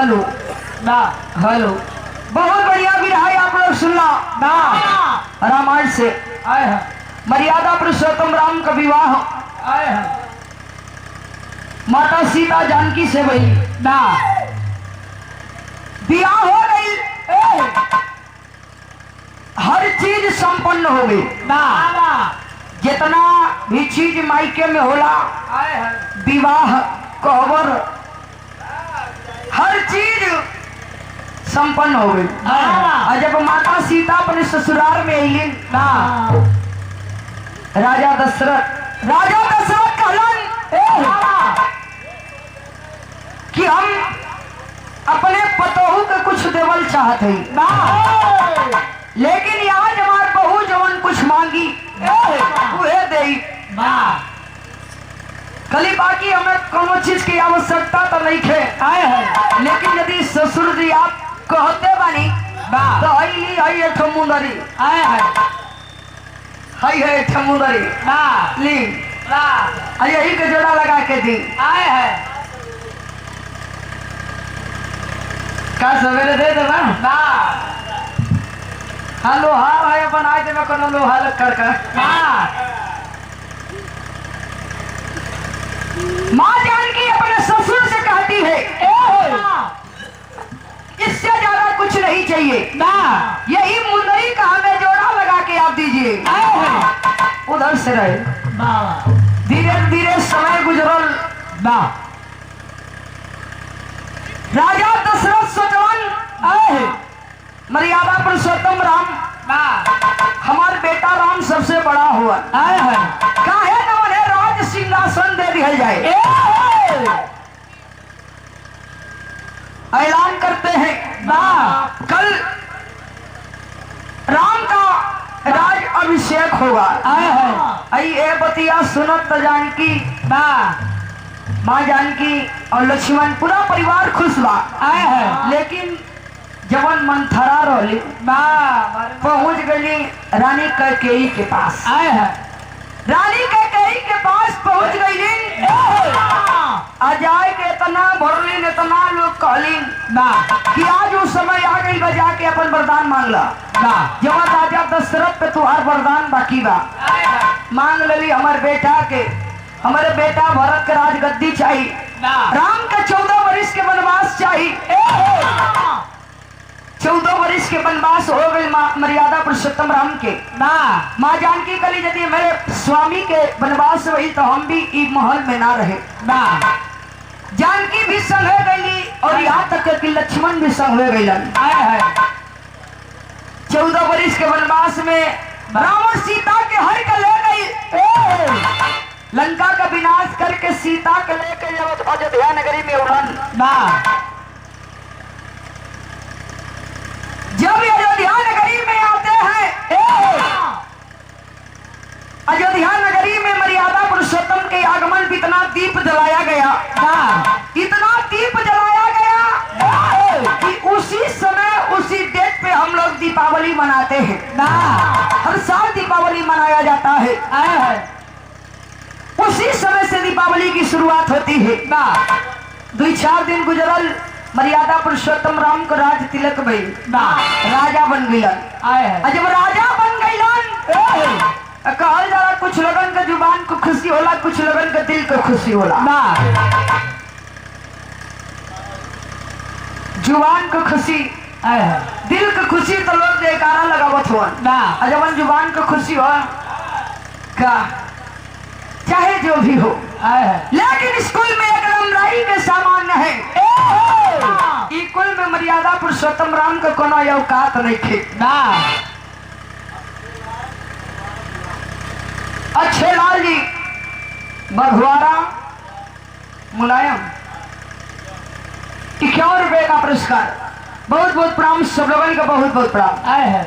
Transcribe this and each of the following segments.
Hello ना hello. बहुत बढ़िया विधाई आप लोग सुनना ना रामायण से। आए हैं मर्यादा पुरुषोत्तम राम का विवाह आए हैं माता सीता जानकी से भई ना विवाह हो गई। हर चीज संपन्न हो गई। ना जितना भी चीज मायके में होला आए हैं विवाह कहवर हर चीज संपन्न हो गई। और जब माता सीता अपने ससुराल में आई ना राजा दशरथ कहलन कि हम अपने पतोहू के कुछ देवल चाहते हैं ना लेकिन आज हमार बहू जवन कुछ मांगी उहे देई। ना कली बाकी हमें कोनो चीज की आवश्यकता तो नहीं थे आए हैं लेकिन यदि ससुर जी आप कहते बानी ना तो हई है ठमुंदरी आए हैं हई है ठमुंदरी ना ली ना यही के जोड़ा लगा के दी। आए हैं का सवेरे दे देवा ना हाँ लोहार है अपन आए देवे कोनो लोहा लग कर ना माँ जानकी अपने ससुर से कहती है इससे ज्यादा कुछ नहीं चाहिए ना यही मुंदरी का हमें जोड़ा लगा के आप दीजिए। आए हैं उधर से रहे बाबा धीरे धीरे समय गुजरल। ना राजा दशरथ सोचवन आए मर्यादा पुरुषोत्तम राम ना हमार बेटा राम सबसे बड़ा हुआ आए हैं काहे न उन्हें राज सिंहासन दे दिया जाए। ऐलान करते हैं ना कल राम का राज अभिषेक होगा। आए हैं आई ए बतिया सुनत जानकी ना माँ जानकी और लक्ष्मण पूरा परिवार खुश बा। आए हैं लेकिन जवन मंथरा रोली ना पहुंच गई रानी कैकेयी के पास। आए हैं रानी कैकेयी के पास पहुंच गई अजाय के इतना भरलीन इतना लोग कहलीन ना कि आज उस समय आ गई बजा के अपन वरदान मांगला ना जब राजा दशरथ पे तुहार वरदान बाकी बा आए हैं मांग लेली हमारे बेटा के हमारे बेटा भरत के राजगद्दी चाहिए ना राम का 14 वर्ष के वनवास चाहिए। 14 वर्ष के वनवास हो गई मर्यादा पुरुषोत्तम राम के। ना माँ जानकी कली यदि मेरे स्वामी के वनवास हुई तो हम भी इस महल में ना रहे। ना जानकी भी संग हो गई और यहाँ तक कि लक्ष्मण भी संग हो गई। आए हैं 14 वर्ष के वनवास में रावण सीता के हर के ले गई। लंका का विनाश करके सीता के लेकर जब अयोध्या नगरी में उड़न ना जब अयोध्या नगरी में आते हैं अयोध्या नगरी में मर्यादा पुरुषोत्तम के आगमन पर इतना दीप जलाया गया ना इतना दीप जलाया गया कि उसी समय उसी डेट पे हम लोग दीपावली मनाते हैं। ना हर साल दीपावली मनाया जाता है। आए हैं उसी समय से दीपावली की शुरुआत होती है। ना 2-4 दिन गुजरल मर्यादा पुरुषोत्तम राम को राज तिलक भई ना राजा बन गईलन। आए हैं जब राजा बन गईलन कहल जाला कुछ लोगन के जुबान को खुशी होला कुछ लोगन के दिल को खुशी होला। ना जुबान को खुशी आए हैं दिल को खुशी तो लोग जयकारा लगावत हुआ ना जब जुबान को खुशी हो का चाहे जो भी हो आए हैं लेकिन स्कूल में एक लमराई के सामान है। कुल में मर्यादा पुरुषोत्तम राम का कोनो औकात नहीं थे। ना अच्छे लाल जी बघवारा मुलायम 51 रुपए का पुरस्कार बहुत बहुत प्रणाम सब लोगों का बहुत बहुत प्रणाम। आए हैं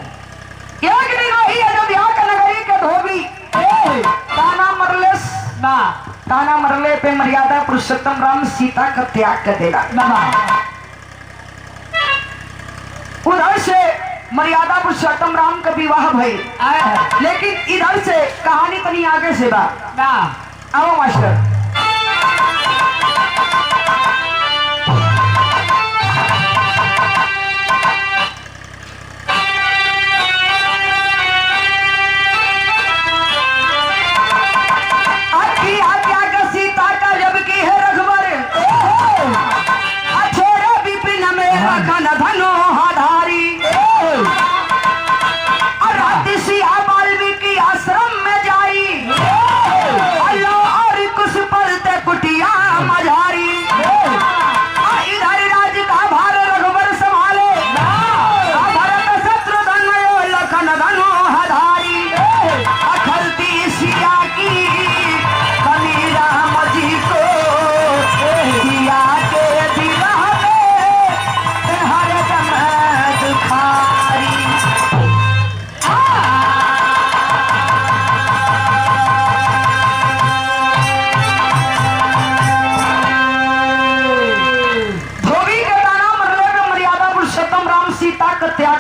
एक दिन वही अयोध्या का नगरी के धोबी ताना मरले पे मर्यादा पुरुषोत्तम राम सीता का त्याग कर देगा। उधर से मर्यादा पुरुषोत्तम राम का विवाह भई आए हैं लेकिन इधर से कहानी तनी आगे से बा। ना आओ मास्टर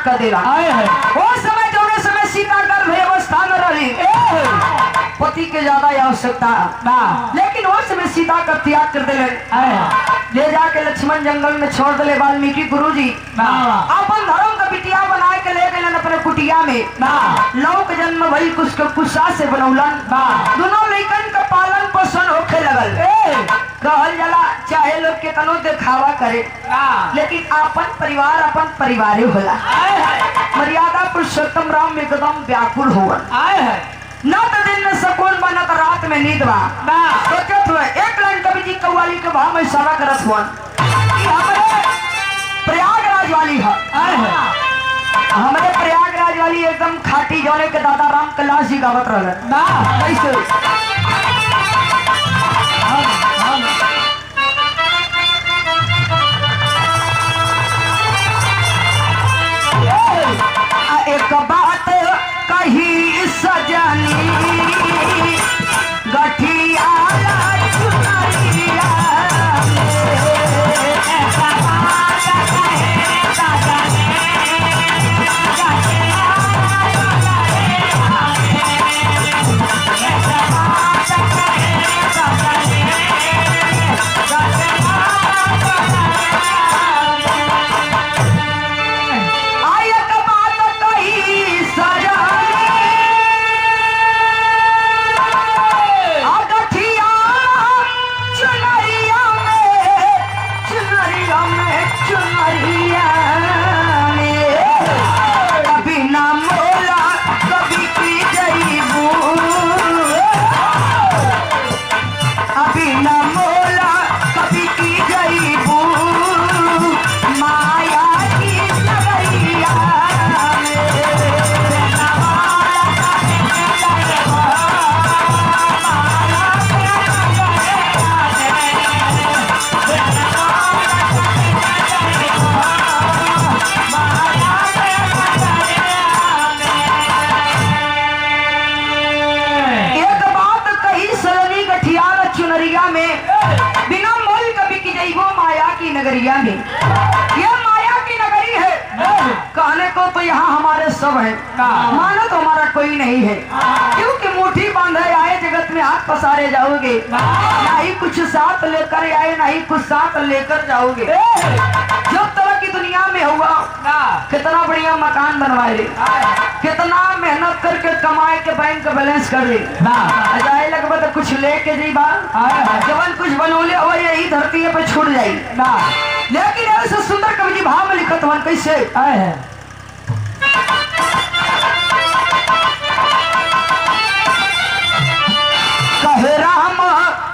कर दिला। आए है वो समय जौने समय सीता गर्भ अवस्था में रही, पति के ज्यादा आवश्यकता ना लेकिन वो समय सीता का त्याग कर दिले। आए है ले जाके लक्ष्मण जंगल में छोड़ दिले। वाल्मीकि गुरुजी ना अपन धर्म का बिटिया बना के ले गए अपने कुटिया में। ना लोक जन्म भई कुछ के कुशा से बनौलन। ना दोनों लइकन का पालन पोषण होखे लगल। कहल जाला चाहे लोग के तनो दिखावा करे ना लेकिन अपन परिवार ही होला। आए है मर्यादा पुरुषोत्तम राम एकदम व्याकुल हुआ। आए है न तो दिन में सुकून बा न तो रात में नींद बा। ना सोचत हुए एक लाइन कवि जी कव्वाली के भाव में इशारा करत हुआ कि हमरे प्रयागराज वाली है। आए है हमारे प्रयागराज वाली एकदम खाटी जौने के दादा राम कैलाश जी गावत रहले। ना कैसे एक बात कही सजनी गठिया चुनरिया नगरिया में। ये माया की नगरी है। कहने को तो यहाँ हमारे सब है, मानो तो हमारा कोई नहीं है। क्योंकि मुट्ठी बांधे आए जगत में हाथ पसारे जाओगे, ना ही कुछ साथ लेकर आए ना ही कुछ साथ लेकर जाओगे। जो तरह की दुनिया में हुआ कितना बढ़िया मकान बनवाए रे, कितना मेहनत करके कमाए के बैंक बैलेंस कर दे जाए लगभग तो कुछ लेके जी बात जवन कुछ बनोले और यही धरती पे छूट जाई ना। लेकिन ऐसे सुंदर कवि जी भाव में लिखत हवन कैसे आए हैं। कहे राम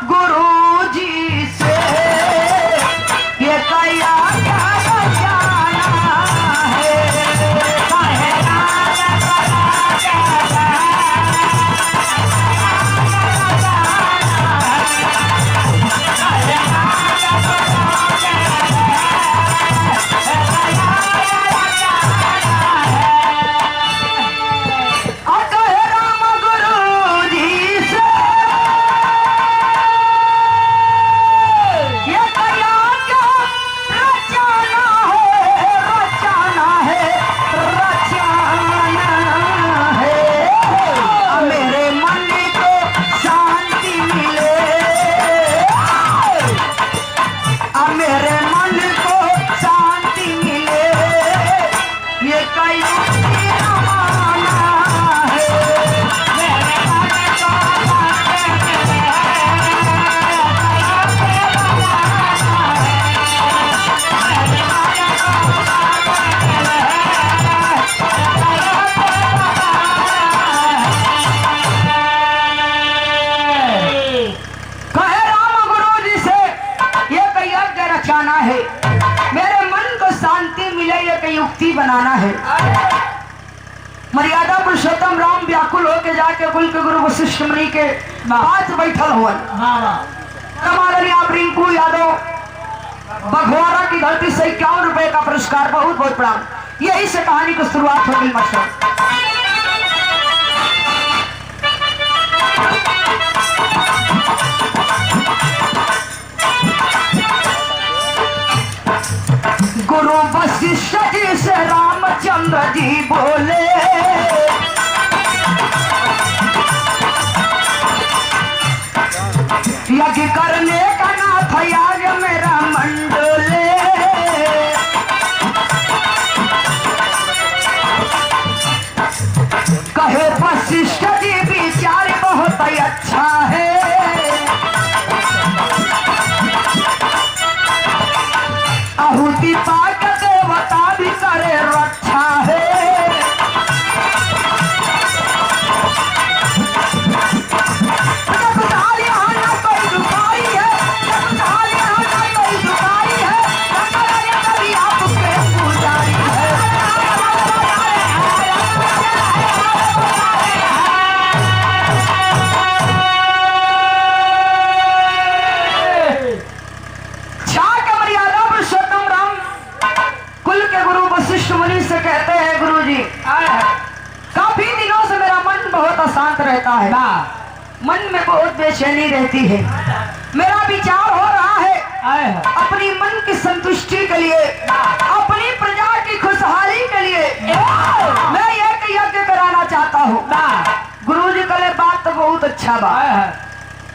गुरु जी से ये कया बनाना है। मर्यादा पुरुषोत्तम राम व्याकुल होके जाके कुल के गुरु वशिष्ठ मुनि के पास बैठल हुआ। कमाल आप रिंकू यादव बघवारा की धरती से 51 रुपए का पुरस्कार, बहुत बहुत प्रणाम। यही से कहानी की शुरुआत हो गई मास्टर। गुरु वशिष्ठ जी से रामचंद्र जी बोले, यज्ञ करने का नाथ आज मेरा मंडोले। कहे वशिष्ठ जी विचार बहुत ही अच्छा है, आहुति पाक देवता भी करे रक्षा है। कहते हैं गुरु जी, काफी दिनों से मेरा मन बहुत अशांत रहता है, मन में बहुत बेचैनी रहती है। मेरा विचार हो रहा है अपनी मन की संतुष्टि के लिए, अपनी प्रजा की खुशहाली के लिए मैं एक यज्ञ कराना चाहता हूँ। गुरु जी कहे बात तो बहुत अच्छा बात,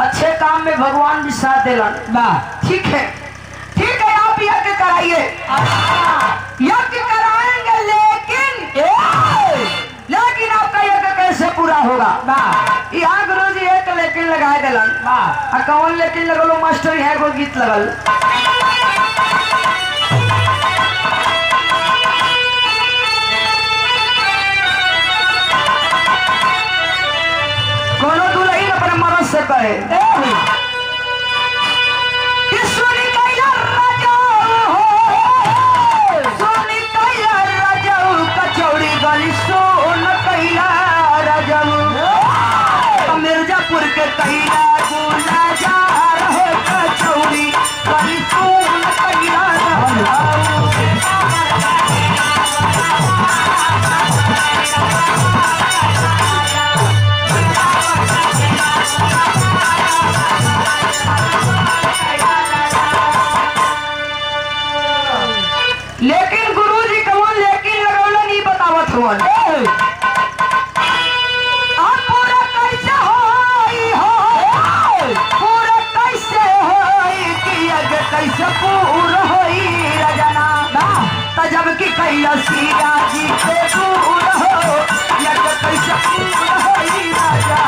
अच्छे काम में भगवान भी साथ देना। ठीक है आप यज्ञ कराइए, यज्ञ कराएंगे, लेकिन आपका यज्ञ कैसे पूरा होगा? यहाँ गुरु जी एक लेकिन लगाए दिलन, कौन लेकिन लगलो मास्टर है को गीत लगल। कोनो दुल्हन अपने मर्द से कहे मिर्जापुर के कैला गुलाजार हो कचौड़ी बड़ी सुन कैला लेकिन गुरु जी कौन लेकिन लगौला नहीं बतावत हुआ। कैसे पूरा होई रजना जबकि कैला सिया जी से दूर हो, यज्ञ कैसे पूरा होई रजना।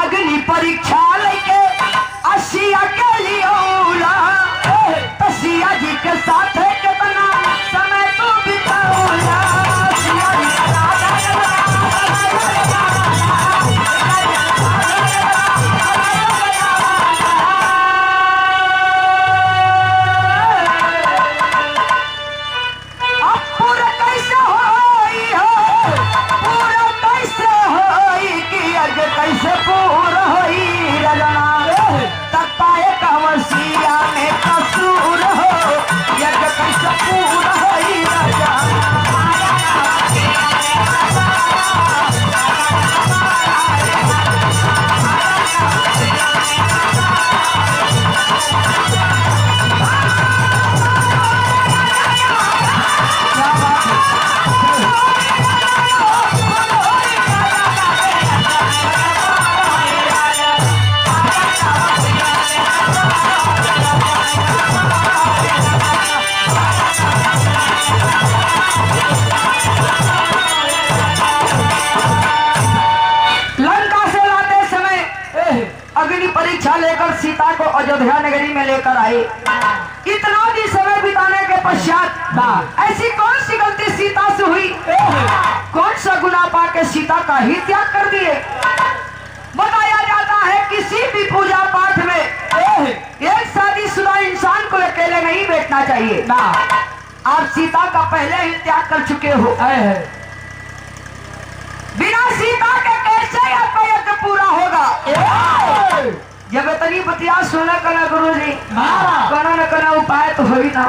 अग्नि परीक्षा लेके असिया के लिए सिया जी के साथ है कितना समय तू बिताऊंगा। अब पूरा कैसे होई हो, पूरा कैसे होई कि यज्ञ कैसे पूरा होई रजना। तब पाए कहाँ सिया में कसूर हो, यज्ञ कैसे पूरा होई रजना। परीक्षा लेकर सीता को अयोध्या नगरी में लेकर आए। इतना भी समय बिताने के पश्चात ऐसी कौन सी गलती सीता से हुई, कौन सा गुनाह पाके सीता का ही त्याग कर दिए। बताया जाता है किसी भी पूजा पाठ में एक शादीशुदा इंसान को अकेले नहीं बैठना चाहिए। आप सीता का पहले ही त्याग कर चुके हो, बिना सीता के कैसे आपका यज्ञ पूरा होगा। जब इतनी बतिया सुना कना गुरु जी कना न कना उपाय तो हो ही ना।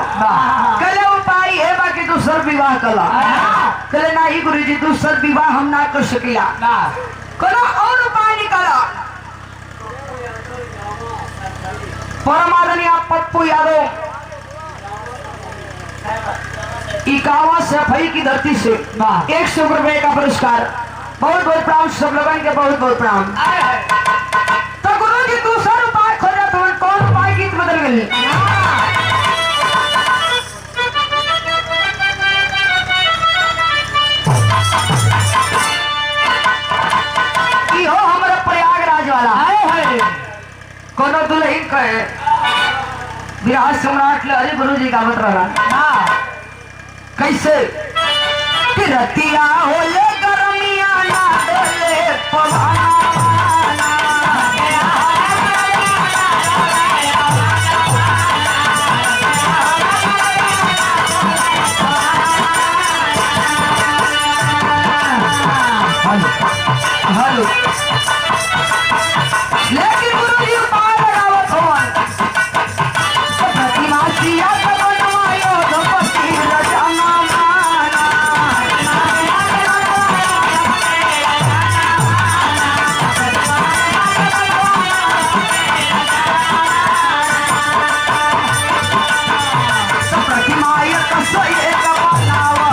कल उपाय है बाकी दूसर विवाह कला। कहले नहीं गुरुजी दूसर विवाह हम ना कर सकिया। कोनो और उपाय निकाला। परमादरणीय पप्पू यादव 51 सफाई की धरती से 100 रुपए का पुरस्कार। बहुत बहुत प्रणाम सब लोगों के, बहुत बहुत प्रणाम। तो गुरु जी दूसरा उपाय खोजा तो कौन उपाय गीत बदल गई। हो हमारा प्रयागराज वाला है कोनो दुल्हन कहे विराट सम्राट लहरी गुरु जी का मत रहा कैसे रतिया होले गरमिया ना डोले पवाना हेलो लेकिन गुरु जी उपाय लगावत होवन प्रतिमा सिया का बनवायो दंपति रचना माना प्रतिमा एक सही का बनावा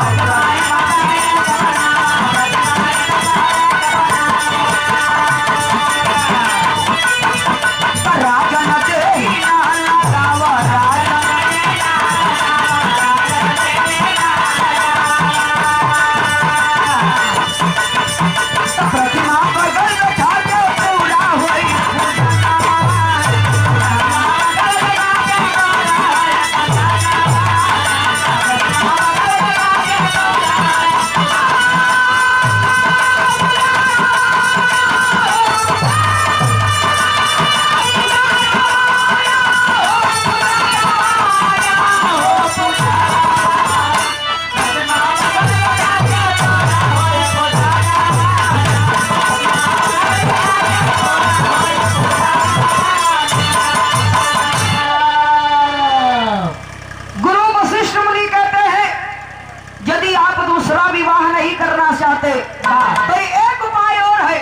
चाहते तो एक उपाय और है।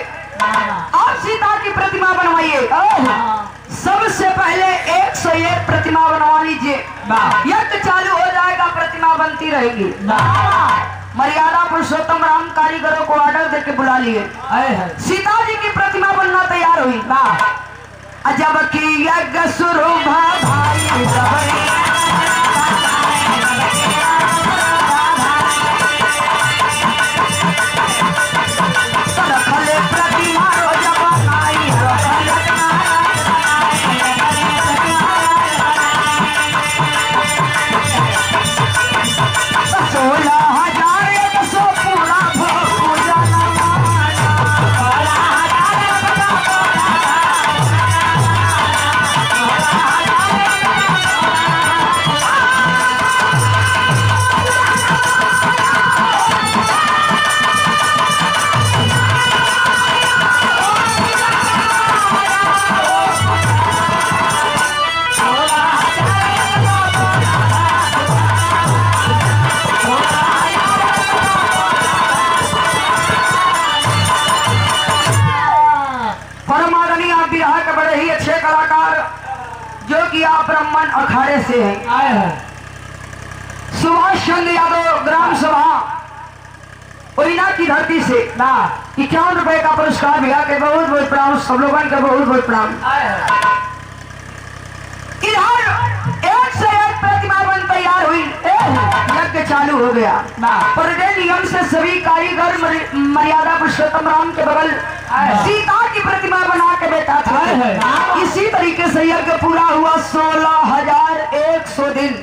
आप सीता की प्रतिमा बनवाइए। सबसे पहले 101 प्रतिमा बनवा लीजिए। यज्ञ चालू हो जाएगा, प्रतिमा बनती रहेगी। मर्यादा पुरुषोत्तम राम कारीगरों को ऑर्डर देके बुला लिए। सीता जी की प्रतिमा बनना तैयार हुई। जब की यज्ञ शुरू भाई आप ब्राह्मण अखाड़े से हैं। सुभाष चंद्र यादव ग्राम सभा ओइना की धरती से 51 रुपए का पुरस्कार मिला के बहुत बहुत प्रणाम सब लोगों के, बहुत बहुत प्रणाम। इधर 101 प्रतिमा बन तैयार हुई। यज्ञ चालू हो गया। पर नियम से सभी कारीगर मर्यादा पुरुषोत्तम राम के बगल सीता की प्रतिमा बना के बैठा था। इसी तरीके से यज्ञ पूरा हुआ 16,100 दिन।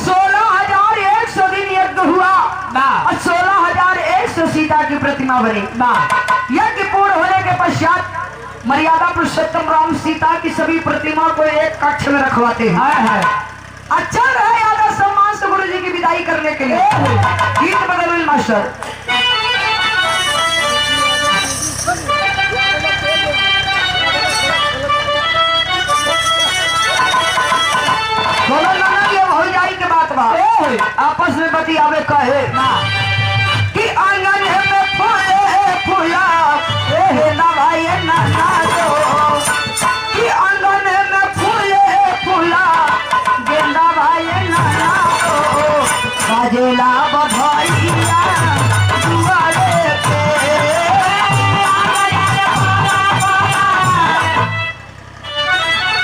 16,100 दिन यज्ञ हुआ और 16,100 सीता की प्रतिमा बनी। यज्ञ पूर्ण होने के पश्चात मर्यादा पुरुषोत्तम राम सीता की सभी प्रतिमा को एक कक्ष में रखवाते हैं। अच्छा रहे यादव सम्मान से गुरु जी की विदाई करने के लिए गीत बदल मास्टर। आपस बतियावे कहे कि आंगन में फूले फूला ना भाई ना दो कि आंगन में फूले फूला गेंदा भाई ना दो बाजेला बधाइया दुआरे पे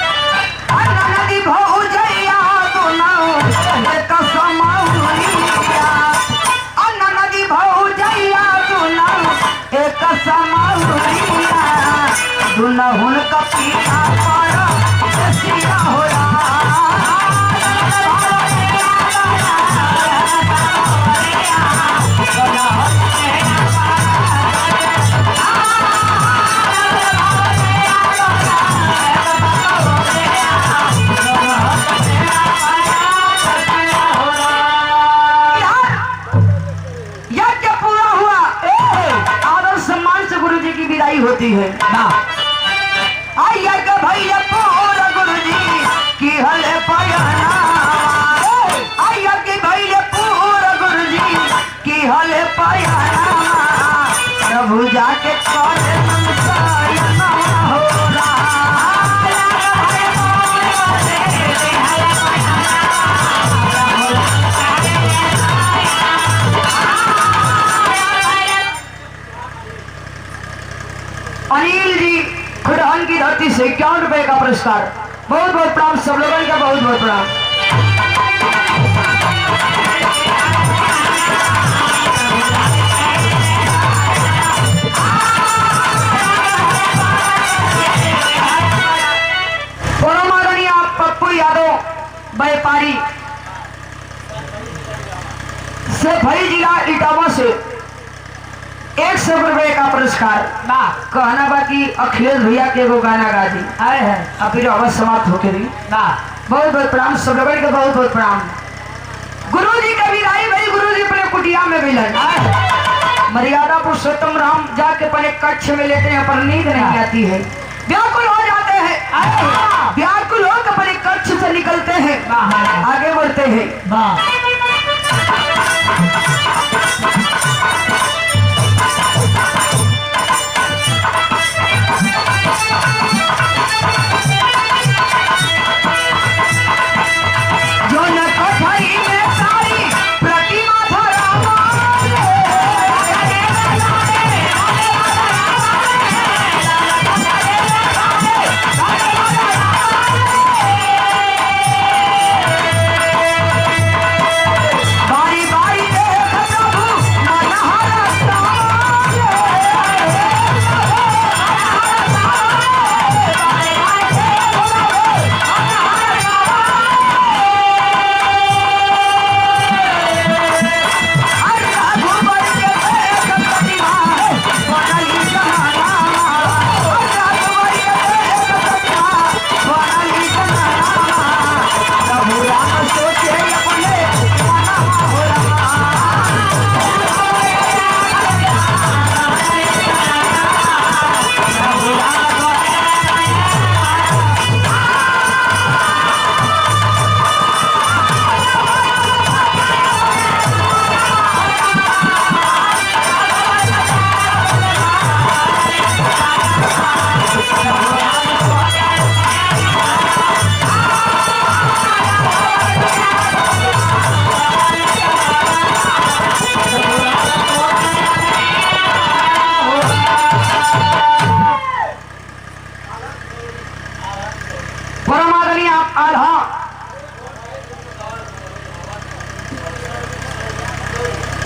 नदी भौजैया दोनों एक समाउरिया नदी भौजैया दोनों एक समाउरिया दुनहुन का पीछा पड़ा सिया हो होती है ना आइया के भैया पूरा गुरुजी की हले पयाना आइया के भैया पूरा गुरुजी की हले पयाना प्रभु जाके करे मनसायना हो अनिल जी खुरहन की धरती से 51 रुपए का पुरस्कार बहुत बहुत प्रणाम सब लोगों का बहुत बहुत प्रणाम। परमादरणीय पप्पू यादव व्यापारी से भई जिला इटावा से 100 रुपए का पुरस्कार ना कहना बाकी अखिलेश भैया के वो गाना गा दी आए हैं अब फिर अवश्य समाप्त होके दी ना बहुत बहुत प्रणाम सब लोगों का बहुत बहुत प्रणाम। गुरु जी कभी आई भाई गुरु जी अपने कुटिया में भी लगा मर्यादा पुरुषोत्तम राम जाके अपने कक्ष में लेते हैं पर नींद नहीं आती है व्याकुल हो जाते हैं व्याकुल होकर अपने कक्ष से निकलते हैं आगे बढ़ते हैं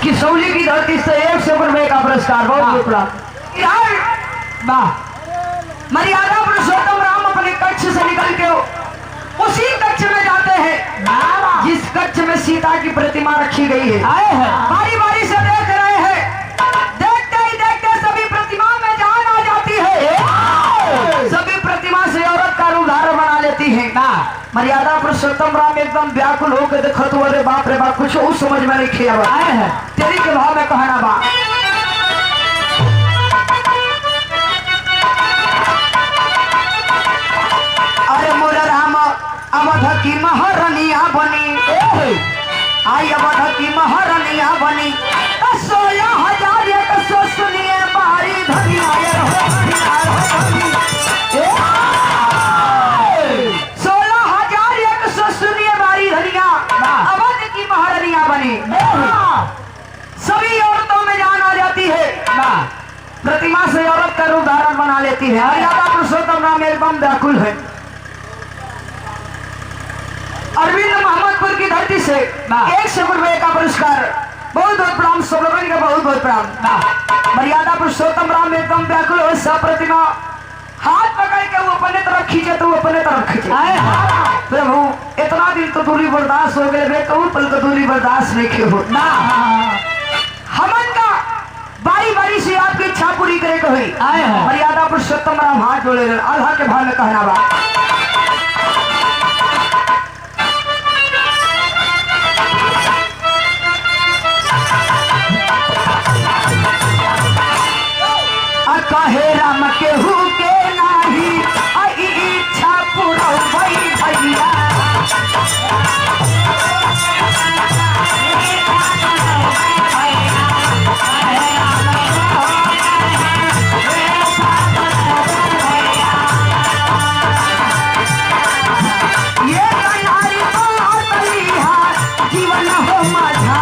किसौली की धरती से 100 रुपए का पुरस्कार बहुत मर्यादा पुरुषोत्तम राम अपने कक्ष से निकल के उसी कक्ष में जाते हैं जिस कक्ष में सीता की प्रतिमा रखी गई है आए हैं बारी बारी से देख रहे हैं देखते ही देखते सभी प्रतिमा में जान आ जाती है सभी प्रतिमा से औरत का रूप धारण बना लेती है मर्यादा पुरुषोत्तम राम एकदम व्याकुल होकर देखो तो अरे बाप रे बाप कुछ उस समझ में नहीं किया आए हैं तेरी के भाव में कहना बा अरे मोर राम अवध की महारानिया बनी आई अवध की महारानिया बनी 16,000 एक सौ सुनिए बारी धनिया 16,000 एक सौ सुनिए बारी धनिया अवध की महारानिया बनी। सभी औरतों में जान आ जाती है, प्रतिमा से औरत का रूप धारण बना लेती है। मर्यादा पुरुषोत्तम राम एकदम व्याकुल है। अरविंद मोहम्मदपुर की धरती से 100 रुपए का पुरस्कार। बहुत बहुत प्रणाम, सब लोगों का बहुत बहुत प्रणाम। मर्यादा पुरुषोत्तम राम एकदम व्याकुल हो। सब प्रतिमा हाथ पकड़ के वो अपने तरफ खींचे तो वो अपने तरफ खींचे। प्रभु इतना दिन तो दूरी बर्दाश्त हो गए, कहूँ पल तो दूरी बर्दाश्त नहीं हो ना। हमन का बारी बारी से आपकी इच्छा पूरी करे को हुई। मर्यादा पुरुषोत्तम राम हाथ जोड़े आल्हा के भाव में कहना बा। कहे राम केहू के नाही आई इच्छा पूरा भई भैया। ये कन्हारी बात लिहा जीवन हो माझा।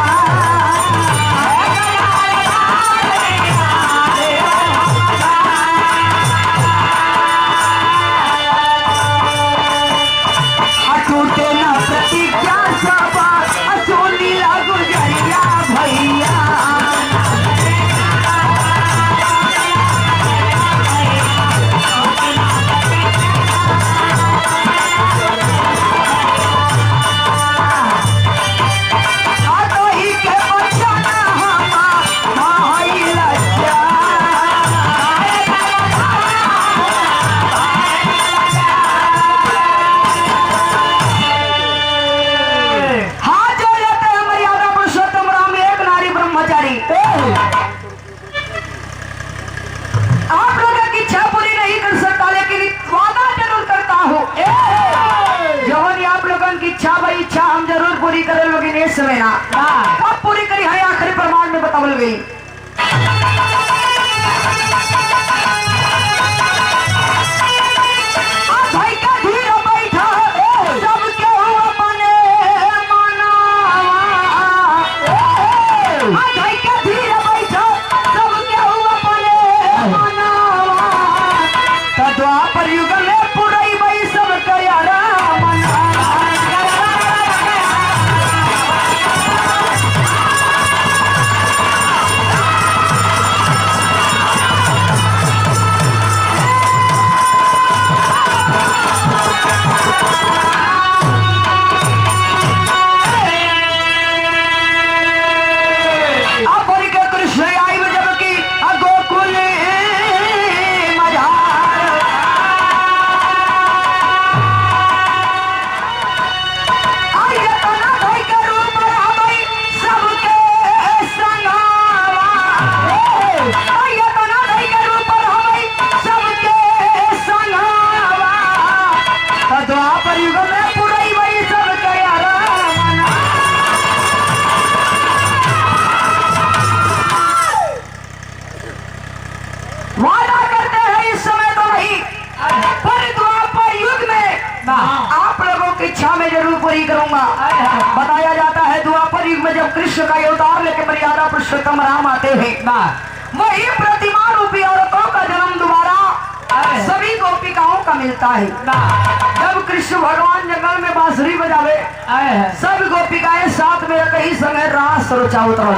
टूटे न प्रतिज्ञा सभा असोली लागू जरिया भैया। ही के बच्चा न हमा माई लज्जा। आप लोगों की इच्छा पूरी नहीं कर सकता, लेकिन वादा जरूर करता हूँ। जवन आप लोगों की इच्छा भाई इच्छा हम जरूर पूरी करें, लेकिन इस समय ना अब पूरी करी है। आखिरी प्रमाण में बतावल गई। भाई का धीरे बैठा सब क्यों अपने मनावा। भाई का धीरे बैठा सब क्यों अपने मनावा। द्वापर युग में पुरई भाई सब कयारा आप लोगों की इच्छा में जरूर पूरी करूंगा। बताया जाता है द्वापर युग में जब कृष्ण का अवतार लेकर मर्यादा पुरुषोत्तम राम आते हैं, वही प्रतिमा रूपी औरतों का जन्म दोबारा सभी गोपिकाओं का मिलता है। जब कृष्ण भगवान जंगल में बांसुरी बजावे, सब गोपिकाएं साथ में कहीं समय रास रचा उतर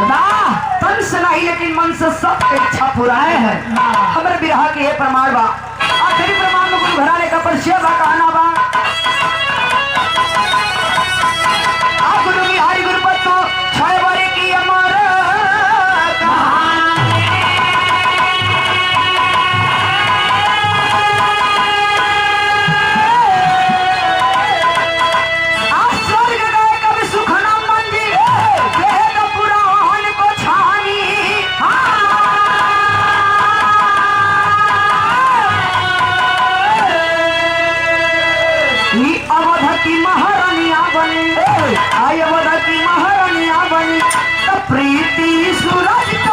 तन से नहीं लेकिन मन से सबकी इच्छा पूरा है। हमारे विरह के ये प्रमाण बा। आखिरी प्रमाण में गुरु घराने का परिचय बा, कहना बा। गुरु बिहारी गुरुपत्तु 6 बारी की अमर स्वर्ग गए कभी सुख न मंजी वेद पुराण को छानी। अवध की महारानिया बने आय बदा की महारानिया बनी तो प्रीति सूरज